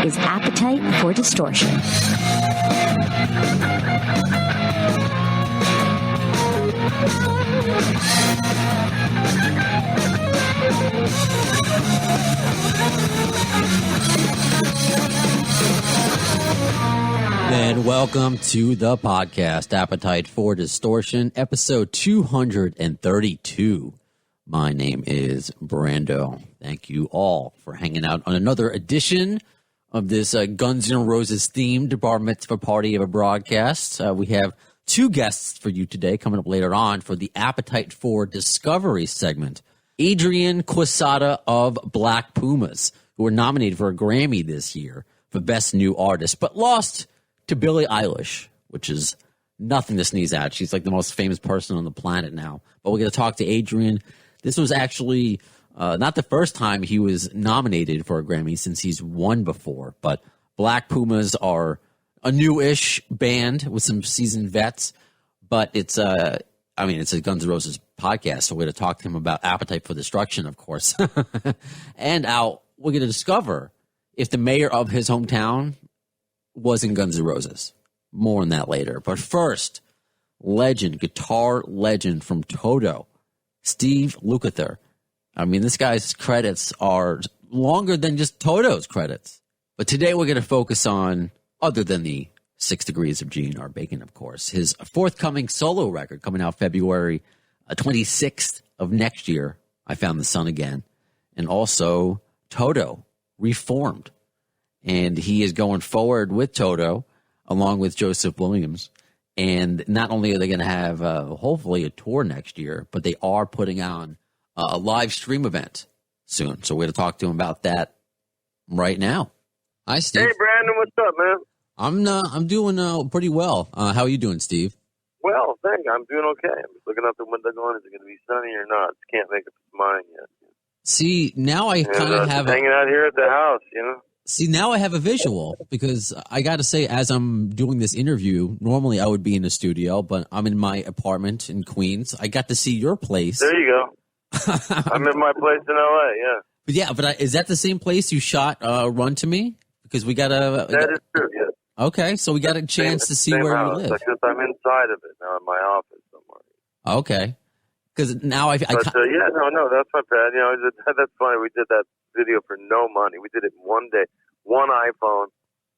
is Appetite for Distortion. And welcome to the podcast, Appetite for Distortion, episode 232. My name is Brando. Thank you all for hanging out on another edition of this Guns N' Roses themed bar mitzvah party of a broadcast. We have two guests for you today coming up later on for the Appetite for Discovery segment. Adrian Quesada of Black Pumas, who were nominated for a Grammy this year for Best New Artist, but lost to Billie Eilish, which is nothing to sneeze at. She's like the most famous person on the planet now. But we're going to talk to Adrian. This was actually not the first time he was nominated for a Grammy since he's won before. But Black Pumas are a new-ish band with some seasoned vets. But it's a Guns N' Roses podcast, so we're going to talk to him about Appetite for Destruction, of course. And we're going to discover if the mayor of his hometown was in Guns N' Roses. More on that later. But first, guitar legend from Toto, Steve Lukather. I mean, this guy's credits are longer than just Toto's credits. But today we're going to focus on, other than the 6 Degrees of G.N.R. Bacon, of course, his forthcoming solo record coming out February 26th of next year, I Found the Sun Again. And also Toto, Reformed. And he is going forward with Toto, along with Joseph Williams. And not only are they going to have, hopefully, a tour next year, but they are putting on a live stream event soon. So we're going to talk to him about that right now. Hi, Steve. Hey, Brandon. What's up, man? I'm doing pretty well. How are you doing, Steve? Well, thank you. I'm doing okay. I'm just looking out the window going, is it going to be sunny or not? Can't make up its mind yet. See, now I kind of have hanging out here at the house, you know? See, now I have a visual because I got to say, as I'm doing this interview, normally I would be in the studio, but I'm in my apartment in Queens. I got to see your place. There you go. I'm in my place in L.A., yeah. But is that the same place you shot Run to Me? Because we got a... That is true, yes. Okay, so we got a chance to see where house. we live. Because I'm inside of it now in my office somewhere. Okay. Because now no, that's not bad. You know, that's funny. We did that video for no money. We did it in one day, one iPhone.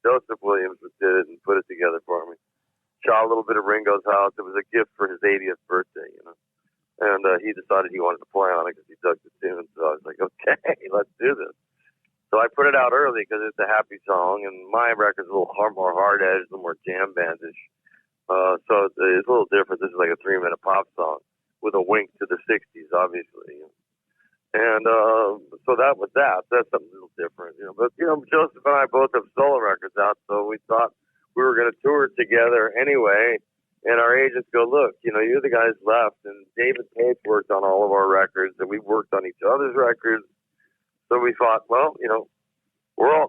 Joseph Williams did it and put it together for me. Shot a little bit of Ringo's house. It was a gift for his 80th birthday, you know. And he decided he wanted to play on it because he dug the tune. So I was like, okay, let's do this. So I put it out early because it's a happy song, and my record's a little more hard-edged, a little more jam bandish. So it's a little different. This is like a 3-minute pop song with a wink to the 60s, obviously. And so that was that. That's something a little different, you know. But, you know, Joseph and I both have solo records out, so we thought we were going to tour together anyway. And our agents go, look, you know, you're the guys left. And David Page worked on all of our records, and we worked on each other's records. So we thought, well, you know,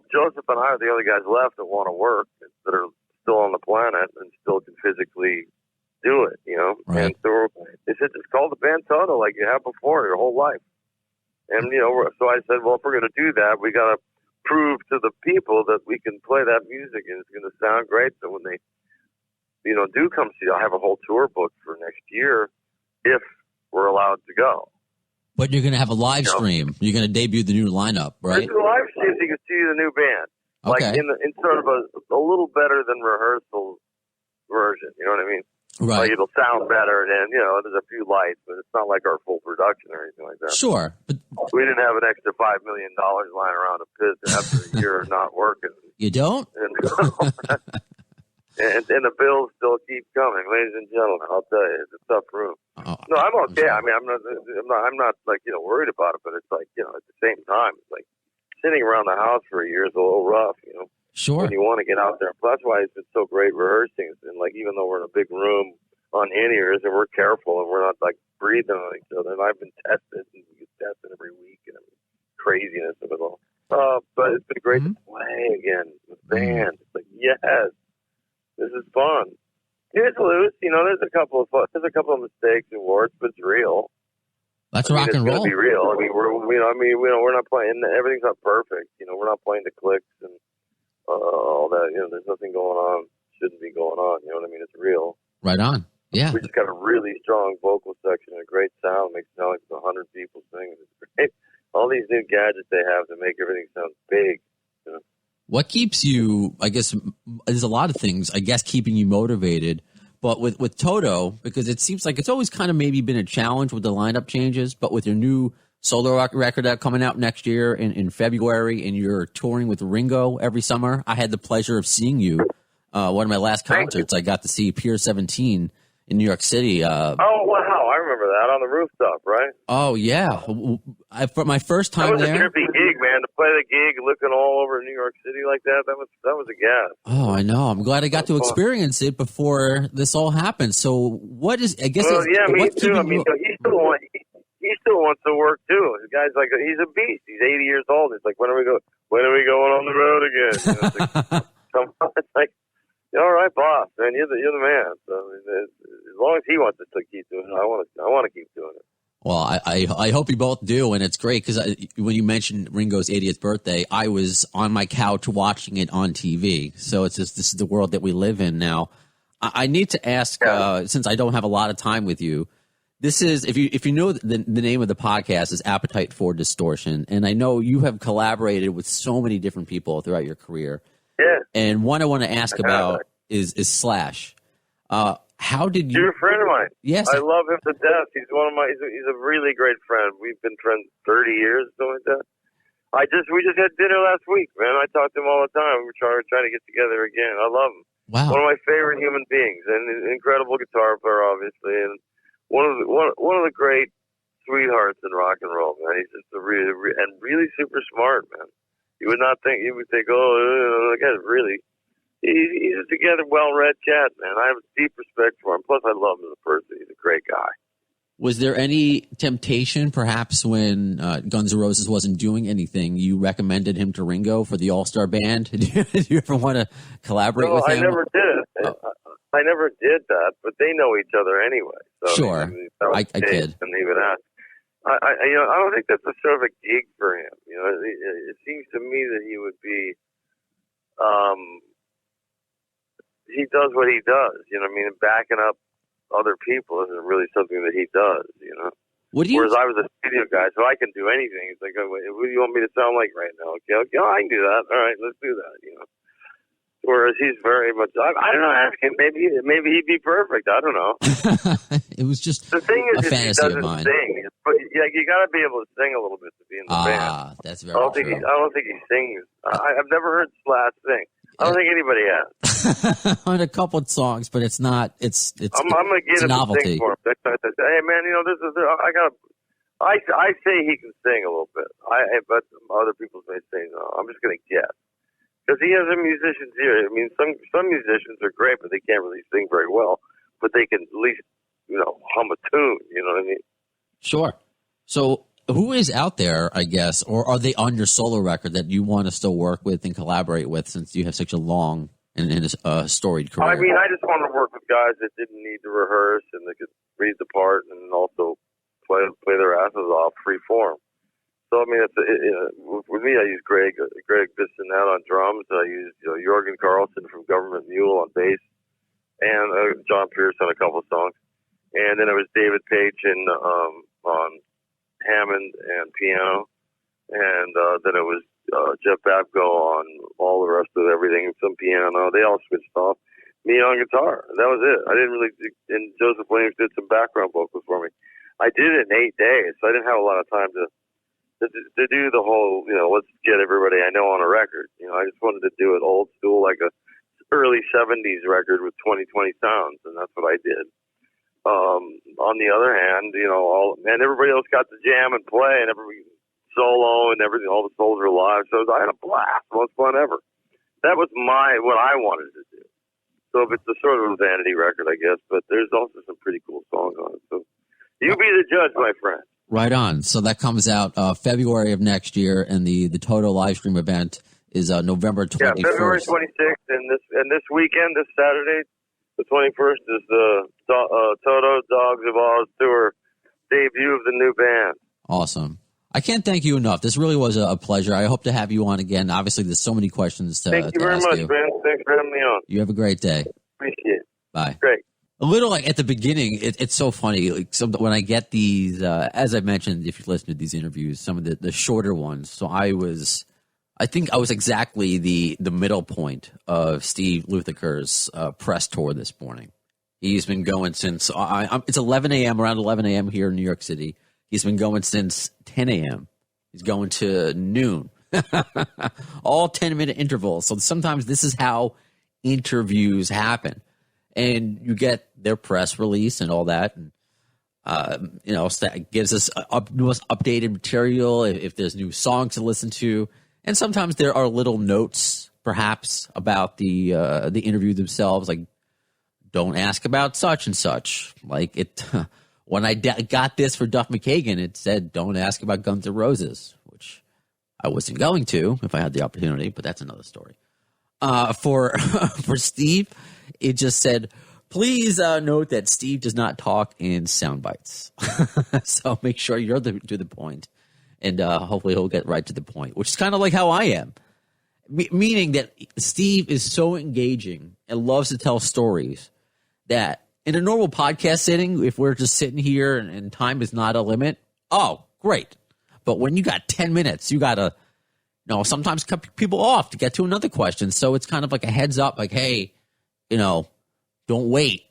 Joseph and I are the only guys left that want to work, that are still on the planet and still can physically do it, you know. Right. And so they said, just call the band Toto like you have before your whole life. And, you know, so I said, well, if we're going to do that, we got to prove to the people that we can play that music and it's going to sound great. So when they, you know, do come see, I'll have a whole tour booked for next year if we're allowed to go. But you're going to have a live stream. You're going to debut the new lineup, right? There's a live stream so you can see the new band. Okay. Like in sort of a little better than rehearsal version. You know what I mean? Right. Like it'll sound better, and you know, there's a few lights, but it's not like our full production or anything like that. Sure, but we didn't have an extra $5 million lying around a pit after a year of not working. You don't? And the bills still keep coming, ladies and gentlemen. I'll tell you, it's a tough room. No, I'm okay. I mean, I'm not like, you know, worried about it, but it's like, you know, at the same time, it's like sitting around the house for a year is a little rough, you know. Sure. When you want to get out there. That's why it's been so great rehearsing. And like, even though we're in a big room on in-ears and we're careful and we're not like breathing on each other, and I've been tested and we get tested every week and craziness of it all. But it's been great to play again with band. It's like, yes, this is fun. It's loose, you know. There's a couple of mistakes and warts, but it's real. That's rock and roll. It's gonna be real. I mean, we're not playing. Everything's not perfect. You know, we're not playing the clicks and all that. There's nothing going on, shouldn't be going on. You know what I mean? It's real. Right on. Yeah. We just got a really strong vocal section, a great sound, makes it sound like there's 100 people singing. It's great. All these new gadgets they have to make everything sound big. What keeps you, I guess, there's a lot of things, I guess, keeping you motivated. But with Toto, because it seems like it's always kind of maybe been a challenge with the lineup changes, but with your new solo record coming out next year in February, and you're touring with Ringo every summer, I had the pleasure of seeing you. One of my last concerts, I got to see Pier 17 in New York City. Oh, wow. I remember that on the rooftop, right? Oh, yeah. For my first time there. That was a trippy gig, man. To play the gig looking all over New York City like that was a gas. Oh, I know. I'm glad I got to experience it before this all happened. So what is, I guess. Well, yeah, me too. I mean, he still wants to work too. The guy's like, he's a beast. He's 80 years old. It's like, when are we going on the road again? It's like, come on. It's like, all right, boss, man, you're the man. So as long as he wants to keep doing it, I want to keep doing it. Well, I hope you both do, and it's great because when you mentioned Ringo's 80th birthday, I was on my couch watching it on TV. So it's just, this is the world that we live in now. I need to ask, since I don't have a lot of time with you, this is, if you know the name of the podcast is Appetite for Distortion, and I know you have collaborated with so many different people throughout your career. Yeah. And one I want to ask about is Slash. How did you? You're a friend of mine. Yes. I love him to death. He's he's a really great friend. We've been friends 30 years, something like that. We just had dinner last week, man. I talk to him all the time. We're trying to get together again. I love him. Wow. One of my favorite human beings, and an incredible guitar player, obviously, and one of the great sweethearts in rock and roll, man. He's just really super smart, man. You would think, oh, the guy's really, he's a together, well-read cat, man. I have deep respect for him. Plus, I love him as a person. He's a great guy. Was there any temptation, perhaps, when Guns N' Roses wasn't doing anything, you recommended him to Ringo for the All-Star Band? Did you ever want to collaborate with him? I never did. I never did that, but they know each other anyway. So, sure, I kid. And even that. I don't think that's a sort of a gig for him. It seems to me that he would be, he does what he does. And backing up other people isn't really something that he does. Whereas I was a studio guy, so I can do anything. It's like, what do you want me to sound like right now? Okay, I can do that. All right, let's do that. Whereas he's very much, I don't know, ask him. Maybe he'd be perfect. I don't know. It was just the thing is, a fantasy he doesn't of mine. Sing. But you got to be able to sing a little bit to be in the band. That's very true. I don't think he sings. I've never heard Slash sing. I don't think anybody has. On a couple of songs, but it's not. It's I'm gonna get him to sing for him. Hey man, I say he can sing a little bit. But other people may say no. I'm just gonna guess. Because he has a musician's ear. I mean, some musicians are great, but they can't really sing very well. But they can at least, hum a tune. You know what I mean? Sure. So, who is out there, I guess, or are they on your solo record that you want to still work with and collaborate with, since you have such a long and storied career? I mean, I just want to work with guys that didn't need to rehearse and they could read the part and also play their asses off free form. So, I mean, with me, I use Greg Bissonette on drums. I use Jorgen Carlson from Government Mule on bass, and John Pierce on a couple of songs. And then it was David Page on Hammond and piano. And then it was Jeff Babko on all the rest of everything, some piano. They all switched off. Me on guitar. That was it. I didn't really – and Joseph Williams did some background vocals for me. I did it in 8 days, so I didn't have a lot of time to do the whole, let's get everybody I know on a record. I just wanted to do it old school, like a early 70s record with 2020 sounds, and that's what I did. On the other hand, everybody else got to jam and play, and everybody solo and everything, all the souls were live, so I had a blast, most fun ever. That was what I wanted to do. So if it's a sort of a vanity record, I guess, but there's also some pretty cool songs on it. So you be the judge, my friend. Right on. So that comes out February of next year, and the Toto live stream event is November 21st. Yeah, February 26th, and this weekend, this Saturday, the 21st, is the Toto Dogs of Oz tour debut of the new band. Awesome. I can't thank you enough. This really was a pleasure. I hope to have you on again. Obviously, there's so many questions to Thank you very much, man. Thanks for having me on. You have a great day. Appreciate it. Bye. Great. A little like at the beginning, it's so funny. Like when I get these, as I mentioned, if you listen to these interviews, some of the shorter ones. So I think I was exactly the middle point of Steve Lukather's press tour this morning. He's been going since it's 11 a.m. around 11 a.m. here in New York City. He's been going since 10 a.m. He's going to noon, all 10-minute intervals. So sometimes this is how interviews happen. And you get their press release and all that. And, it gives us most updated material if there's new songs to listen to. And sometimes there are little notes, perhaps, about the interview themselves, like, don't ask about such and such. Like when I got this for Duff McKagan, it said, don't ask about Guns N' Roses, which I wasn't going to if I had the opportunity, but that's another story. For Steve, it just said, please note that Steve does not talk in sound bites. So make sure you're to the point, and hopefully he'll get right to the point, which is kind of like how I am. Meaning that Steve is so engaging and loves to tell stories that in a normal podcast setting, if we're just sitting here and time is not a limit, oh, great. But when you got 10 minutes, you got to sometimes cut people off to get to another question. So it's kind of like a heads up, like, hey, don't wait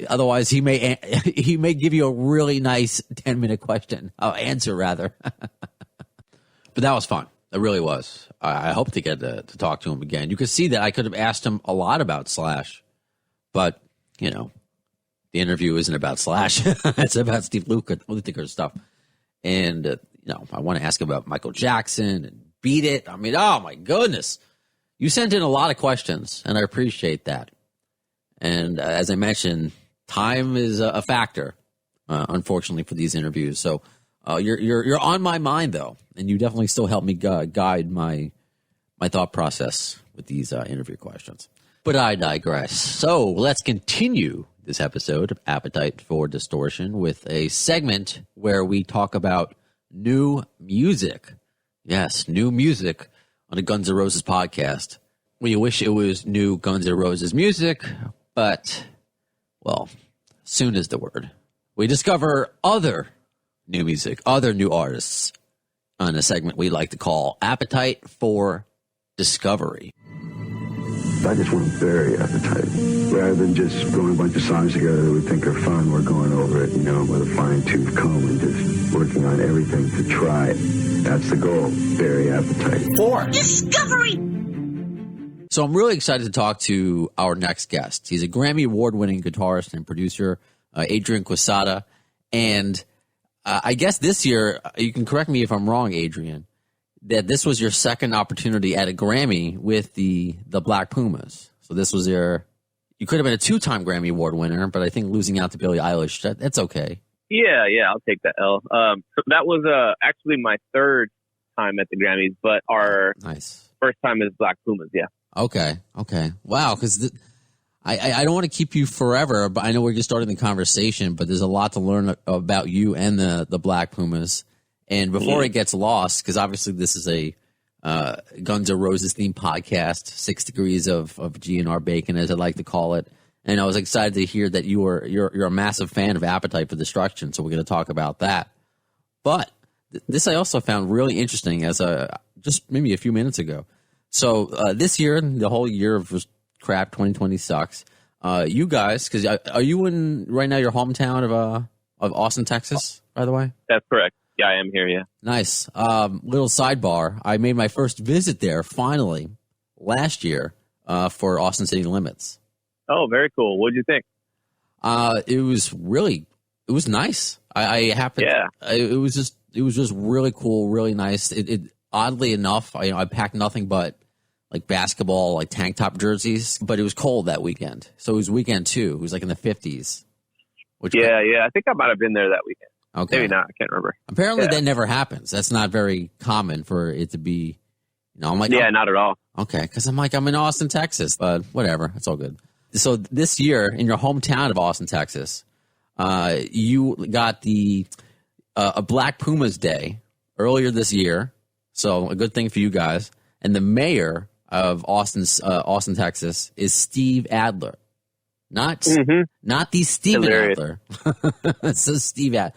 otherwise he may give you a really nice 10-minute question, answer rather. But that was fun. It really was. I hope to get to talk to him again. You could see that I could have asked him a lot about Slash, but the interview isn't about Slash. It's about Steve Lukather's stuff. And I want to ask him about Michael Jackson and Beat It. I mean, oh my goodness. You sent in a lot of questions, and I appreciate that. And as I mentioned, time is a factor, unfortunately, for these interviews. So you're on my mind, though, and you definitely still help me guide my thought process with these interview questions. But I digress. So let's continue this episode of Appetite for Distortion with a segment where we talk about new music. Yes, new music on the Guns N' Roses podcast. We wish it was new Guns N' Roses music, but, well, soon is the word. We discover other new music, other new artists on a segment we like to call Appetite for Discovery. I just want to bury Appetite. Rather than just throwing a bunch of songs together that we think are fun, we're going over it, with a fine-tooth comb and just working on everything to try it. That's the goal, bury Appetite. For Discovery! So I'm really excited to talk to our next guest. He's a Grammy Award-winning guitarist and producer, Adrian Quesada. And I guess this year, you can correct me if I'm wrong, Adrian, that this was your second opportunity at a Grammy with the Black Pumas. So this was you could have been a 2-time Grammy Award winner, but I think losing out to Billie Eilish, that's okay. Yeah, I'll take that L. So that was actually my third time at the Grammys, but our first time is Black Pumas, yeah. Okay. Wow, because I don't want to keep you forever, but I know we're just starting the conversation, but there's a lot to learn about you and the Black Pumas. And before it gets lost, because obviously this is a Guns N' Roses themed podcast, 6 degrees of GNR bacon, as I like to call it. And I was excited to hear that you're a massive fan of Appetite for Destruction, so we're going to talk about that. But this I also found really interesting as just maybe a few minutes ago. So this year, the whole year of crap, 2020 sucks. You guys, because are you in right now your hometown of Austin, Texas? By the way, that's correct. Yeah, I am here, yeah. Nice. Little sidebar. I made my first visit there, finally, last year for Austin City Limits. Oh, very cool. What did you think? It was nice. I happened. Yeah. It was just really cool, really nice. It oddly enough, I packed nothing but like basketball, like tank top jerseys, but it was cold that weekend. So it was weekend 2. It was like in the 50s. Yeah. I think I might have been there that weekend. Okay. Maybe not. I can't remember. Apparently that never happens. That's not very common for it to be, I'm like, yeah, not at all. Okay. Because I'm in Austin, Texas, but whatever. It's all good. So this year in your hometown of Austin, Texas, you got a Black Pumas Day earlier this year. So a good thing for you guys. And the mayor of Austin, Texas, is Steve Adler, not the Steven Hilarious. Adler. So Steve Adler.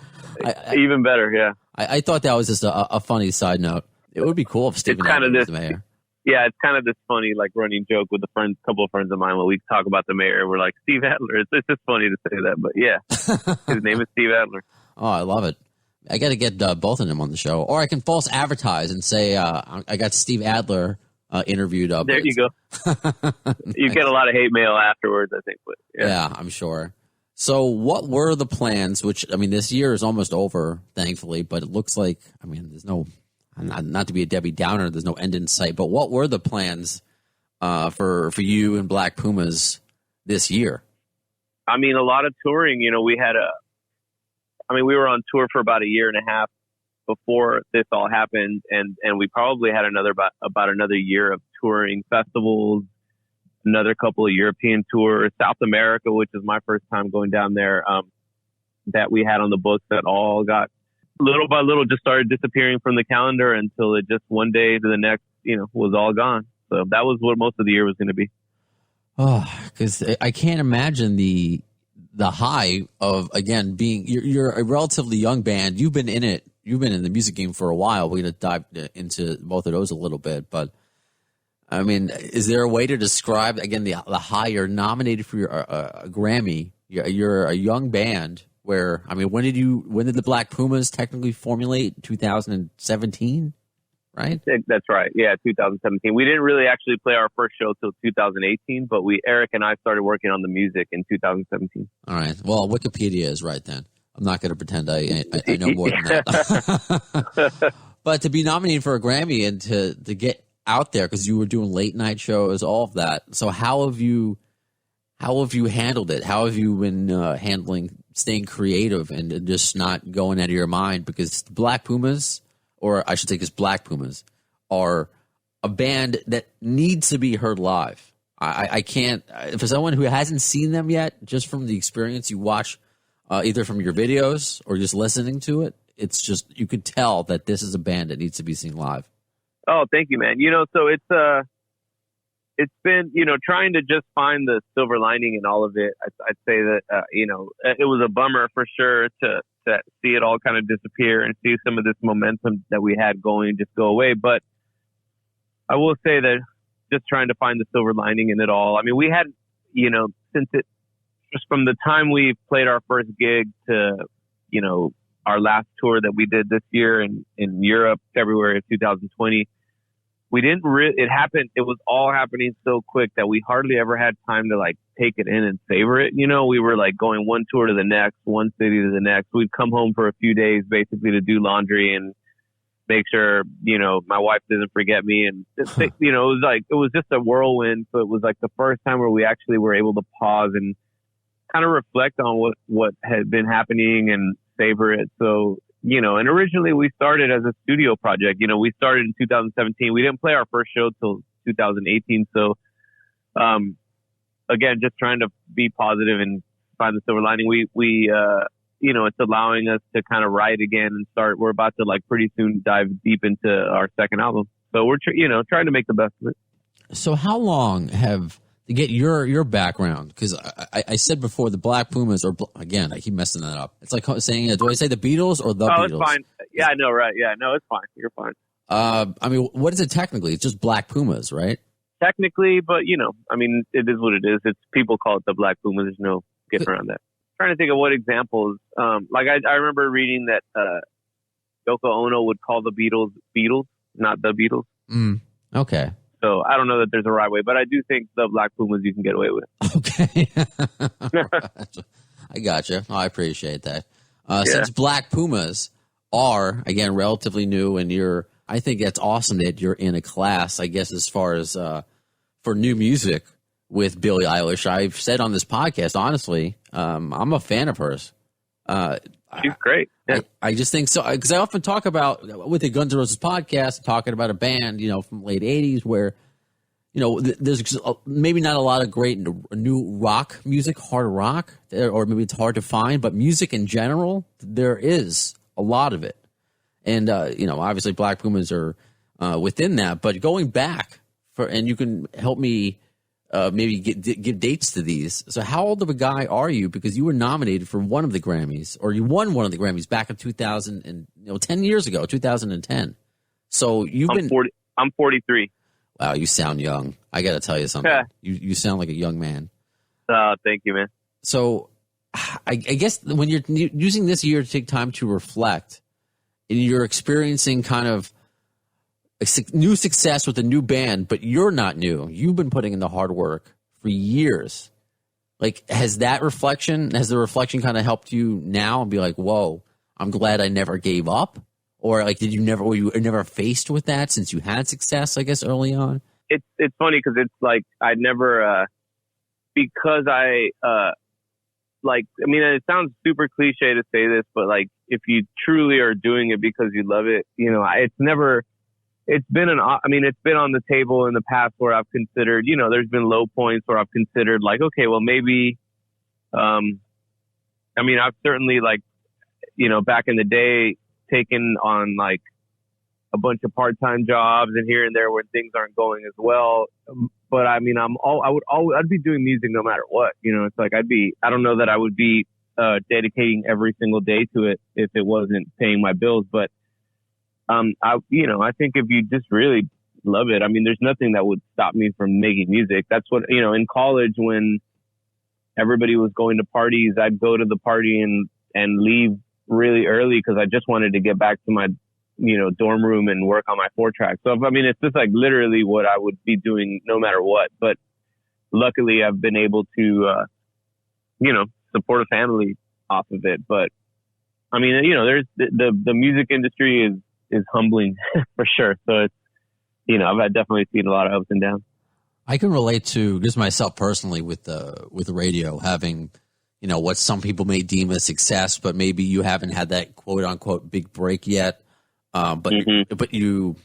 Even better, yeah. I thought that was just a funny side note. It would be cool if Stephen Adler was the mayor. Yeah, it's kind of this funny, like, running joke with a couple of friends of mine when we talk about the mayor. We're like, Steve Adler. It's just funny to say that, but yeah, his name is Steve Adler. Oh, I love it. I got to get both of them on the show, or I can false advertise and say I got Steve Adler interviewed. There you go. You get a lot of hate mail afterwards, I think. But yeah, I'm sure. So what were the plans, which, I mean, this year is almost over, thankfully, but it looks like, I mean, there's no, not to be a Debbie Downer, there's no end in sight, but what were the plans for you and Black Pumas this year? I mean, a lot of touring. You know, we were on tour for about a year and a half before this all happened, and we probably had about another year of touring festivals, another couple of European tours, South America, which is my first time going down there, that we had on the books that all got little by little just started disappearing from the calendar until it just one day to the next, was all gone. So that was what most of the year was going to be. Oh, because I can't imagine the high of, again, you're a relatively young band. You've been in the music game for a while. We're going to dive into both of those a little bit, but I mean, is there a way to describe, again, the high? You're nominated for your Grammy. You're a young band. Where, I mean, when did the Black Pumas technically formulate? 2017, right? That's right. Yeah, 2017. We didn't really actually play our first show till 2018, but Eric and I started working on the music in 2017. All right. Well, Wikipedia is right then. I'm not going to pretend I know more than that. But to be nominated for a Grammy and to get out there, because you were doing late night shows, all of that. So how have you handled it? How have you been handling staying creative and just not going out of your mind? Because the Black Pumas, or I should say because Black Pumas, are a band that needs to be heard live. I can't, for someone who hasn't seen them yet, just from the experience you watch, either from your videos or just listening to it, it's just, you could tell that this is a band that needs to be seen live. Oh, thank you, man. So it's been, trying to just find the silver lining in all of it. I'd say that, it was a bummer for sure to see it all kind of disappear and see some of this momentum that we had going just go away. But I will say that just trying to find the silver lining in it all. I mean, we had, just from the time we played our first gig to, our last tour that we did this year in Europe, February of 2020, it was all happening so quick that we hardly ever had time to take it in and savor it. We were going one tour to the next, one city to the next. We'd come home for a few days basically to do laundry and make sure, my wife doesn't forget me. And, it was just a whirlwind. So it was the first time where we actually were able to pause and kind of reflect on what had been happening and savor it. So, and originally we started as a studio project. We started in 2017. We didn't play our first show till 2018. So, again, just trying to be positive and find the silver lining. We it's allowing us to kind of write again and start. We're about to pretty soon dive deep into our second album. So we're, trying to make the best of it. So how long to get your background, because I said before the Black Pumas, or again, I keep messing that up. It's like saying, do I say the Beatles or the Beatles? Oh, it's fine. Yeah, I know, right? Yeah, no, it's fine. You're fine. I mean, what is it technically? It's just Black Pumas, right? Technically, but it is what it is. It's people call it the Black Pumas. There's no getting around that. I'm trying to think of what examples. I remember reading that Yoko Ono would call the Beatles, not the Beatles. Okay. So I don't know that there's a right way, but I do think the Black Pumas you can get away with. Okay. I gotcha. I appreciate that. Since Black Pumas are, again, relatively new, and I think that's awesome that you're in a class, I guess, as far as for new music with Billie Eilish. I've said on this podcast, honestly, I'm a fan of hers. She's great. Yeah. I just think so, because I often talk about, with the Guns N' Roses podcast, talking about a band, from late 80s where, there's maybe not a lot of great new rock music, hard rock, or maybe it's hard to find, but music in general, there is a lot of it. And, obviously Black Pumas are within that. But going back, and you can help me maybe give dates to these. So how old of a guy are you? Because you were nominated for one of the Grammys, or you won one of the Grammys back in 10 years ago, 2010. So I'm 43. Wow, you sound young. I got to tell you something. Yeah. You sound like a young man. Thank you, man. So I guess when you're using this year to take time to reflect, and you're experiencing kind of new success with a new band, but you're not new. You've been putting in the hard work for years. Like, has the reflection kind of helped you now and be like, whoa, I'm glad I never gave up? Or like, were you never faced with that since you had success, I guess, early on? It's funny because it's like I never, because it sounds super cliche to say this, but like, if you truly are doing it because you love it, it's been on the table in the past where I've considered, there's been low points where I've considered like, okay, well maybe, I've certainly back in the day taken on like a bunch of part-time jobs and here and there when things aren't going as well. But I'd be doing music no matter what, it's like I don't know that I would be dedicating every single day to it if it wasn't paying my bills. But I think if you just really love it, there's nothing that would stop me from making music. That's what, in college when everybody was going to parties, I'd go to the party and leave really early because I just wanted to get back to my, dorm room and work on my 4-track. So, it's just like literally what I would be doing no matter what. But luckily I've been able to, support a family off of it. But there's the music industry is humbling for sure. So it's, I've definitely seen a lot of ups and downs. I can relate to just myself personally with the radio having, what some people may deem a success, but maybe you haven't had that quote unquote big break yet. But you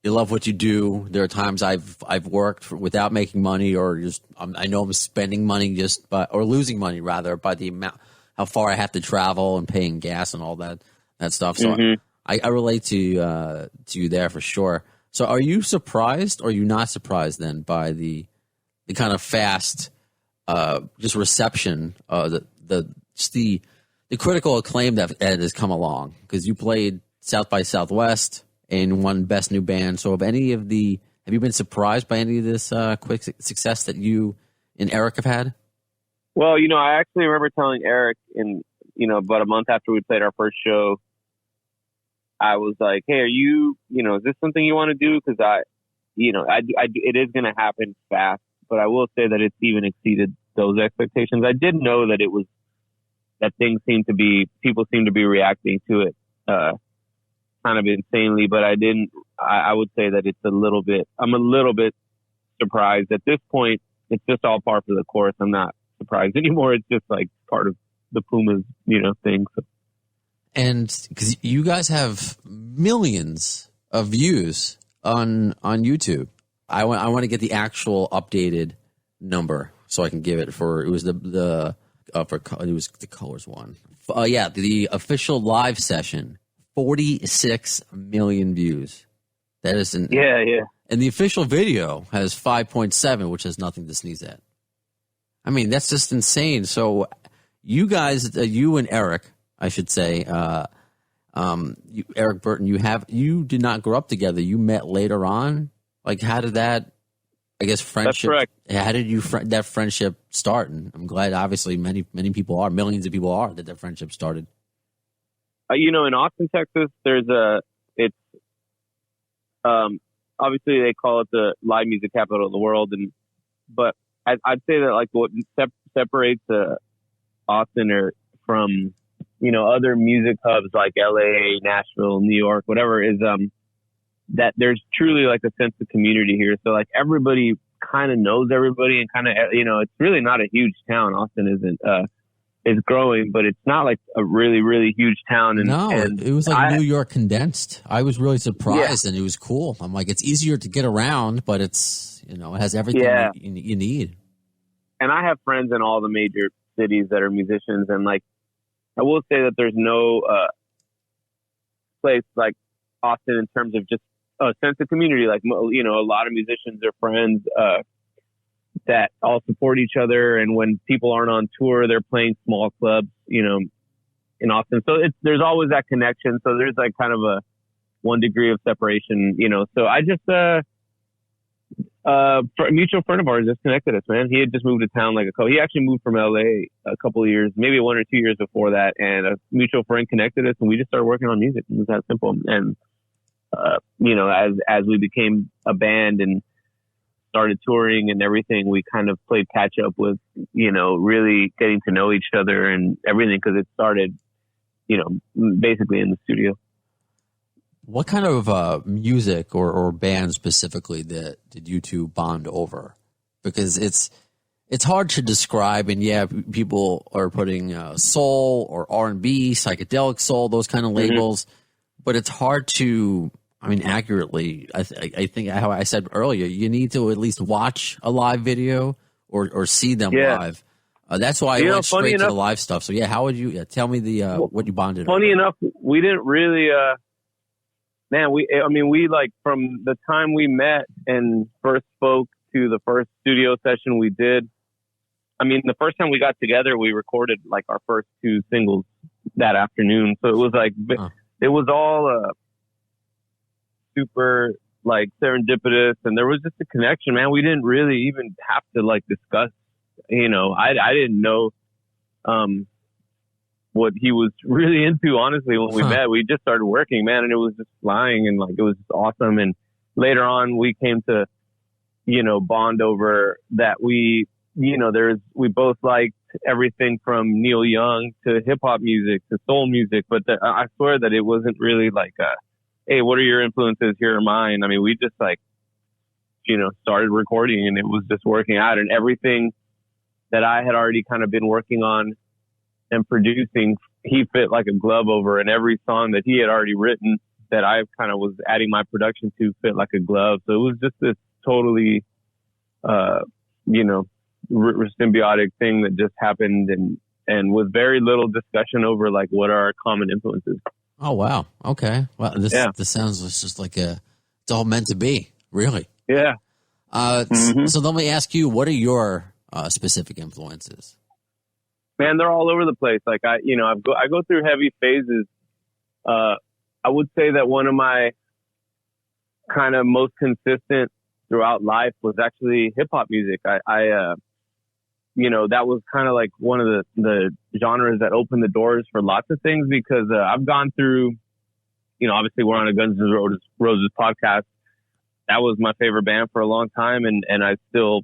love what you do. There are times I've worked without making money, or just I know I'm spending money or losing money rather by the amount how far I have to travel and paying gas and all that stuff. So I relate to you there for sure. So are you surprised or are you not surprised then by the kind of fast just reception, the critical acclaim that has come along? Because you played South by Southwest and won Best New Band. So have you been surprised by any of this quick success that you and Eric have had? Well, I actually remember telling Eric about a month after we played our first show, I was like, hey, are you, is this something you want to do? Because it is going to happen fast, but I will say that it's even exceeded those expectations. I did know that people seem to be reacting to it, kind of insanely, but I would say that I'm a little bit surprised at this point. It's just all par for the course. I'm not surprised anymore. It's just like part of the Pumas, thing. So. And because you guys have millions of views on YouTube, I want to get the actual updated number so I can give it it was the colors one. The official live session, 46 million views. That is yeah. And the official video has 5.7, which has nothing to sneeze at. That's just insane. So you guys, you and Eric, I should say, Eric Burton, you did not grow up together. You met later on. Like, how did that, I guess, friendship? That's correct. How did that friendship start? And I'm glad, obviously, many millions of people are that friendship started. In Austin, Texas, obviously they call it the live music capital of the world, but I'd say that like what separates Austin from other music hubs like LA, Nashville, New York, whatever, is that there's truly like a sense of community here. So like everybody kind of knows everybody, and kind of it's really not a huge town. Austin isn't. It's growing, but it's not like a really, really huge town. And it was like New York condensed. I was really surprised, and it was cool. I'm like, it's easier to get around, but it's, it has everything you need. And I have friends in all the major cities that are musicians, and like, I will say that there's no place like Austin in terms of just a sense of community. Like, you know, a lot of musicians are friends that all support each other. And when people aren't on tour, they're playing small clubs, you know, in Austin. So there's always that connection. So there's like kind of a 1 degree of separation, you know. So I just, a mutual friend of ours just connected us, man. He had just moved to town he actually moved from LA a couple of years, maybe 1 or 2 years before that. And a mutual friend connected us and we just started working on music. It was that simple. And, you know, as we became a band and started touring and everything, we kind of played catch up with, you know, really getting to know each other and everything. Cause it started, you know, basically in the studio. What kind of music or band specifically did you two bond over? Because it's hard to describe, and yeah, people are putting soul or R&B, psychedelic soul, those kind of labels, but it's hard to, I mean, accurately. I think how I said earlier, you need to at least watch a live video or see them live. That's why I went straight to the live stuff. So yeah, how would you tell me what you bonded? Funny over? enough, we didn't really. Man, we like from the time we met and first spoke to the first studio session we did. I mean, the first time we got together, we recorded like our first 2 singles that afternoon. So it was like, it was all super like serendipitous, and there was just a connection, man. We didn't really even have to like discuss, you know, I didn't know, what he was really into, honestly, when we met. We just started working, man, and it was just flying, and like it was just awesome. And later on, we came to, you know, bond over that. We, you know, we both liked everything from Neil Young to hip hop music to soul music, but I swear that it wasn't really like hey, what are your influences? Here are mine. I mean, we just like, you know, started recording, and it was just working out, and everything that I had already kind of been working on and producing, he fit like a glove over, and every song that he had already written that I kind of was adding my production to fit like a glove. So it was just this totally, you know, symbiotic thing that just happened, and with very little discussion over like what are our common influences. Oh, wow. Okay. Well, this sounds just like it's all meant to be, really. Yeah. So let me ask you, what are your specific influences? Man, they're all over the place. Like I go through heavy phases. I would say that one of my kind of most consistent throughout life was actually hip hop music. I you know, that was kind of like one of the genres that opened the doors for lots of things, because I've gone through, you know, obviously we're on a Guns N' Roses podcast. That was my favorite band for a long time, and I still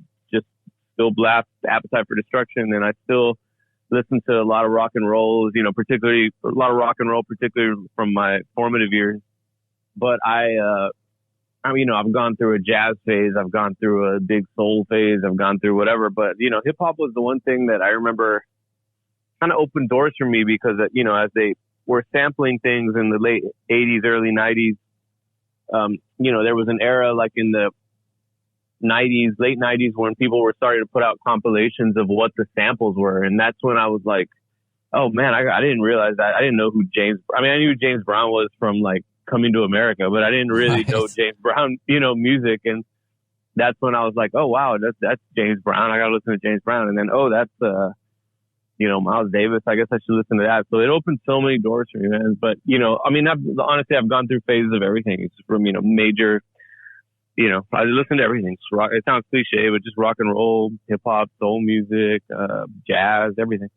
blast Appetite for Destruction, and I still listen to a lot of rock and rolls, you know, particularly from my formative years. But you know, I've gone through a jazz phase, I've gone through a big soul phase, I've gone through whatever. But, you know, hip hop was the one thing that I remember kind of opened doors for me, because, you know, as they were sampling things in the late 80s, early 90s, you know, there was an era like in the 90s, late 90s, when people were starting to put out compilations of what the samples were. And that's when I was like, oh man, I didn't realize that. I didn't know who I knew who James Brown was from like Coming to America, but I didn't really know James Brown, you know, music. And that's when I was like, oh wow, that's James Brown. I gotta listen to James Brown. And then, oh, that's, you know, Miles Davis. I guess I should listen to that. So it opened so many doors for me, man. But, you know, I mean, honestly, I've gone through phases of everything. It's from, you know, major, you know, I listen to everything. It sounds cliche, but just rock and roll, hip hop, soul music, jazz, everything.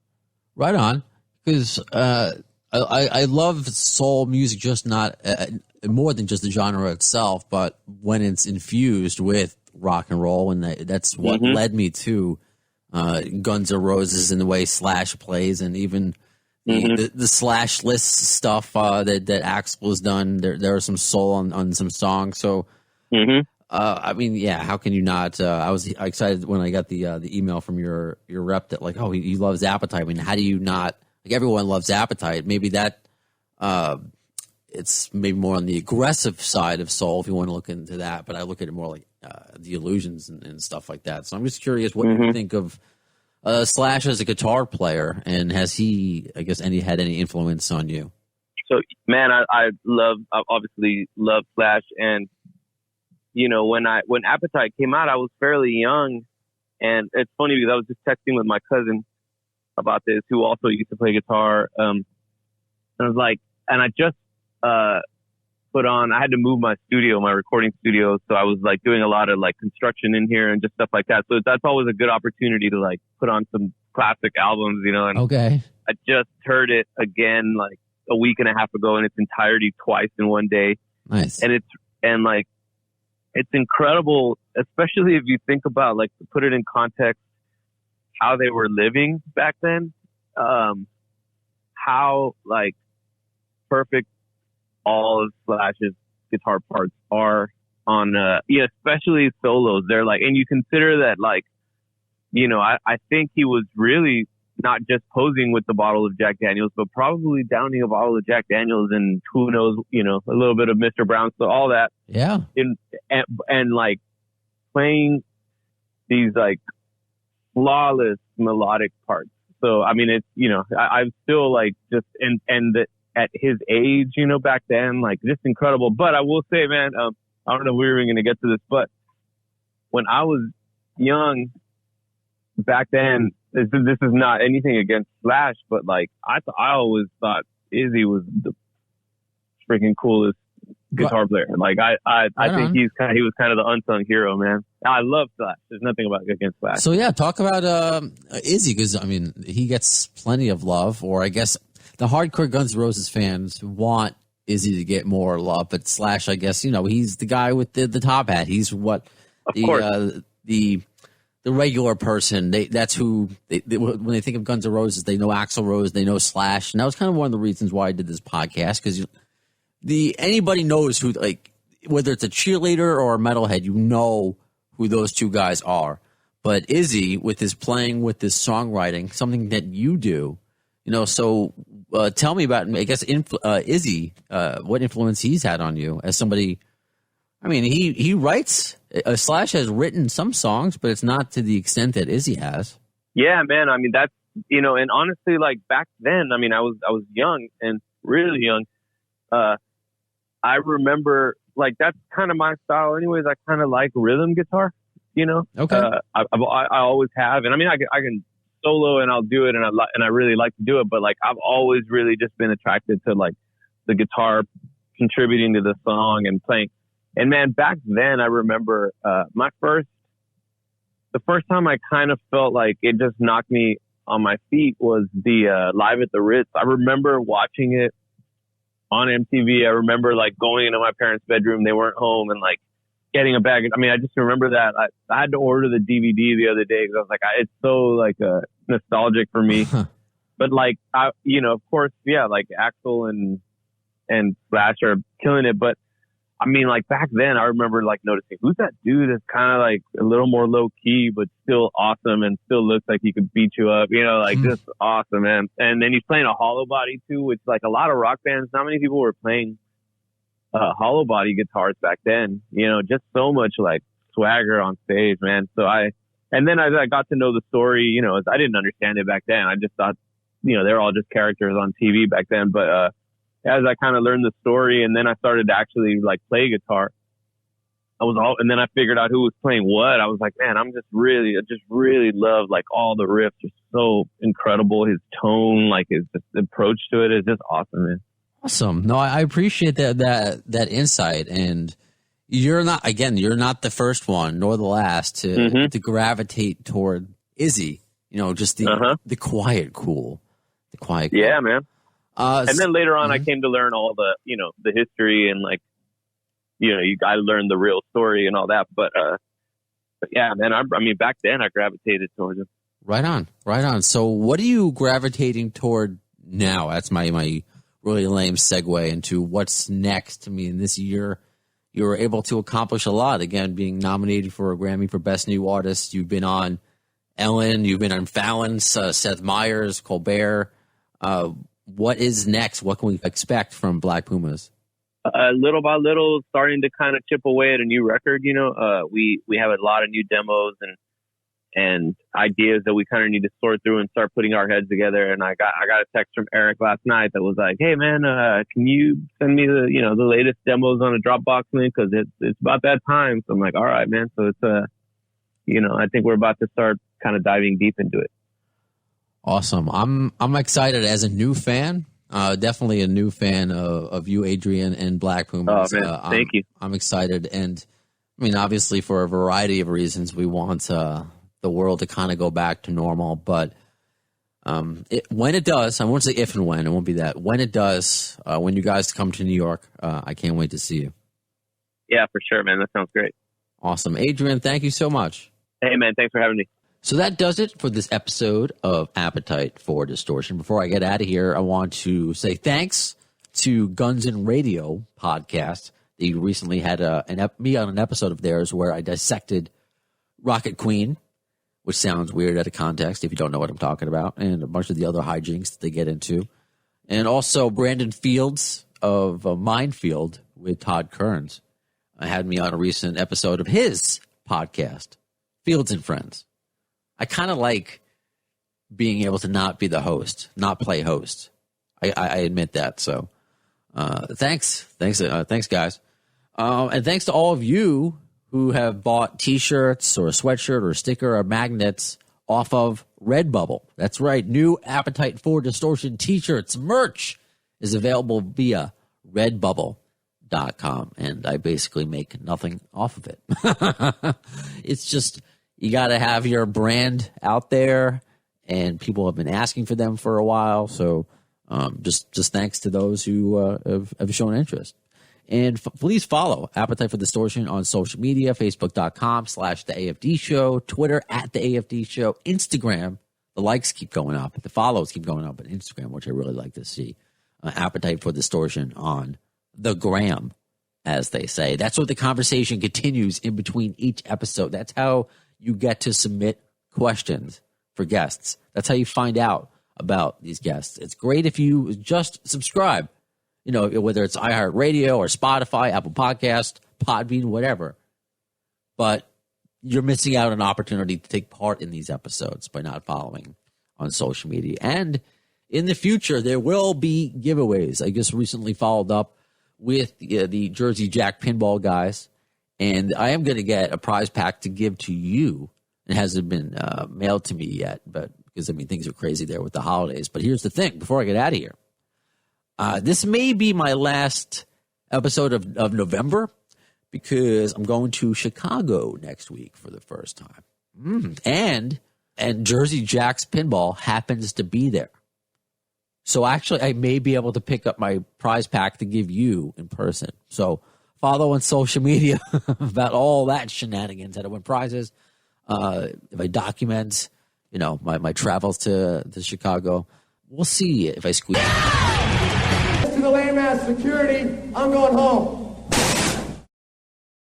Right on. Because I love soul music, just not more than just the genre itself, but when it's infused with rock and roll, and that's what led me to Guns N' Roses and the way Slash plays, and even the Slash list stuff that Axl has done. There are some soul on some songs, so. I mean, yeah, how can you not? I was excited when I got the email from your rep that like, oh, he loves Appetite. I mean, how do you not? Like, everyone loves Appetite. Maybe that it's maybe more on the aggressive side of soul if you want to look into that. But I look at it more like the Illusions and stuff like that. So I'm just curious what you think of Slash as a guitar player, and has he, I guess, had any influence on you? So, man, I obviously love Slash. And, you know, when Appetite came out, I was fairly young. And it's funny because I was just texting with my cousin about this, who also used to play guitar. And I was like, and I just I had to move my recording studio. So I was like doing a lot of like construction in here and just stuff like that. So that's always a good opportunity to like put on some classic albums, you know. And okay. I just heard it again like a week and a half ago in its entirety twice in one day. Nice. And it's incredible, especially if you think about, like, to put it in context, how they were living back then, how, like, perfect all of Slash's guitar parts are on, especially solos. They're like, and you consider that, like, you know, I think he was really not just posing with the bottle of Jack Daniels, but probably downing a bottle of Jack Daniels and who knows, you know, a little bit of Mr. Brown. So all that. Yeah. And like playing these like flawless melodic parts. So, I mean, it's, you know, I'm still like just, at his age, you know, back then, like just incredible. But I will say, man, I don't know if we were even going to get to this, but when I was young back then, this is not anything against Slash, but like I always thought Izzy was the freaking coolest guitar player. Like I think he was kind of the unsung hero, man. I love Slash. There's nothing against Slash. So yeah, talk about Izzy, because I mean he gets plenty of love, or I guess the hardcore Guns N' Roses fans want Izzy to get more love, but Slash, I guess, you know, he's the guy with the top hat. He's what the regular person, that's who when they think of Guns N' Roses, they know Axl Rose, they know Slash, and that was kind of one of the reasons why I did this podcast, because anybody knows who, like, whether it's a cheerleader or a metalhead, you know who those two guys are. But Izzy, with his playing, with his songwriting, something that you do, you know. So tell me about, I guess, Izzy, what influence he's had on you as somebody. I mean, he writes. Slash has written some songs, but it's not to the extent that Izzy has. Yeah, man. I mean, that's, you know, and honestly, like back then, I mean, I was young and really young. I remember, like, that's kind of my style. Anyways, I kind of like rhythm guitar, you know. Okay. I always have, and I mean, I can solo and I'll do it, and I really like to do it. But like, I've always really just been attracted to like the guitar contributing to the song and playing. And man, back then I remember the first time I kind of felt like it just knocked me on my feet was the Live at the Ritz. I remember watching it on MTV. I remember like going into my parents' bedroom, they weren't home, and like getting a bag. I mean, I just remember that. I had to order the DVD the other day because I was like, it's so like nostalgic for me. But like, you know, of course, yeah, like Axl and Slash are killing it, but I mean, like back then, I remember like noticing, who's that dude that's kind of like a little more low key, but still awesome and still looks like he could beat you up, you know, like just awesome, man. And then he's playing a hollow body too, which like a lot of rock bands, not many people were playing hollow body guitars back then, you know, just so much like swagger on stage, man. So and then I got to know the story, you know, I didn't understand it back then. I just thought, you know, they're all just characters on TV back then, but, as I kind of learned the story, and then I started to actually like play guitar, and then I figured out who was playing what. I was like, man, I just really love like all the riffs are so incredible. His tone, like his approach to it is just awesome, man. Awesome. No, I appreciate that insight. And you're not the first one nor the last to gravitate toward Izzy. You know, just the quiet cool. Yeah, man. And then later on, I came to learn all the, you know, the history and like, you know, I learned the real story and all that. But yeah, man, I mean, back then I gravitated towards him. Right on. So what are you gravitating toward now? That's my really lame segue into what's next. I mean, this year you were able to accomplish a lot. Again, being nominated for a Grammy for Best New Artist. You've been on Ellen. You've been on Fallon, Seth Meyers, Colbert. What is next? What can we expect from Black Pumas? Little by little, starting to kind of chip away at a new record. You know, we have a lot of new demos and ideas that we kind of need to sort through and start putting our heads together. And I got a text from Eric last night that was like, "Hey man, can you send me the latest demos on a Dropbox link? Cause it's about that time." So I'm like, "All right, man." So it's I think we're about to start kind of diving deep into it. Awesome. I'm excited as a new fan. Definitely a new fan of you, Adrian, and Black Pumas. Oh man, thank you. I'm excited, and I mean, obviously, for a variety of reasons, we want the world to kind of go back to normal. But when it does, I won't say if and when, it won't be that. When it does, when you guys come to New York, I can't wait to see you. Yeah, for sure, man. That sounds great. Awesome. Adrian, thank you so much. Hey, man, thanks for having me. So that does it for this episode of Appetite for Distortion. Before I get out of here, I want to say thanks to Guns N' Radio podcast. They recently had me on an episode of theirs where I dissected Rocket Queen, which sounds weird out of context if you don't know what I'm talking about, and a bunch of the other hijinks that they get into. And also Brandon Fields of Minefield with Todd Kearns had me on a recent episode of his podcast, Fields and Friends. I kind of like being able to not be the host, not play host. I admit that. So thanks guys. And thanks to all of you who have bought T-shirts or a sweatshirt or a sticker or magnets off of Redbubble. That's right. New Appetite for Distortion T-shirts merch is available via Redbubble.com. And I basically make nothing off of it. It's just, you got to have your brand out there, and people have been asking for them for a while. So just thanks to those who have shown interest. And please follow Appetite for Distortion on social media, Facebook.com/The AFD Show, Twitter @The AFD Show, Instagram. The likes keep going up. The follows keep going up on Instagram, which I really like to see. Appetite for Distortion on the gram, as they say. That's what the conversation continues in between each episode. That's how you get to submit questions for guests. That's how you find out about these guests. It's great if you just subscribe. Whether it's iHeartRadio or Spotify, Apple Podcast, Podbean, whatever. But you're missing out on an opportunity to take part in these episodes by not following on social media. And in the future, there will be giveaways. I just recently followed up with the Jersey Jack Pinball guys, and I am going to get a prize pack to give to you. It hasn't been mailed to me yet, but because, things are crazy there with the holidays. But here's the thing, before I get out of here. This may be my last episode of November, because I'm going to Chicago next week for the first time. And Jersey Jack's Pinball happens to be there. So actually, I may be able to pick up my prize pack to give you in person. So follow on social media about all that shenanigans, how to win prizes. If I document, my travels to Chicago, we'll see if I squeeze. To the lame ass security, I'm going home.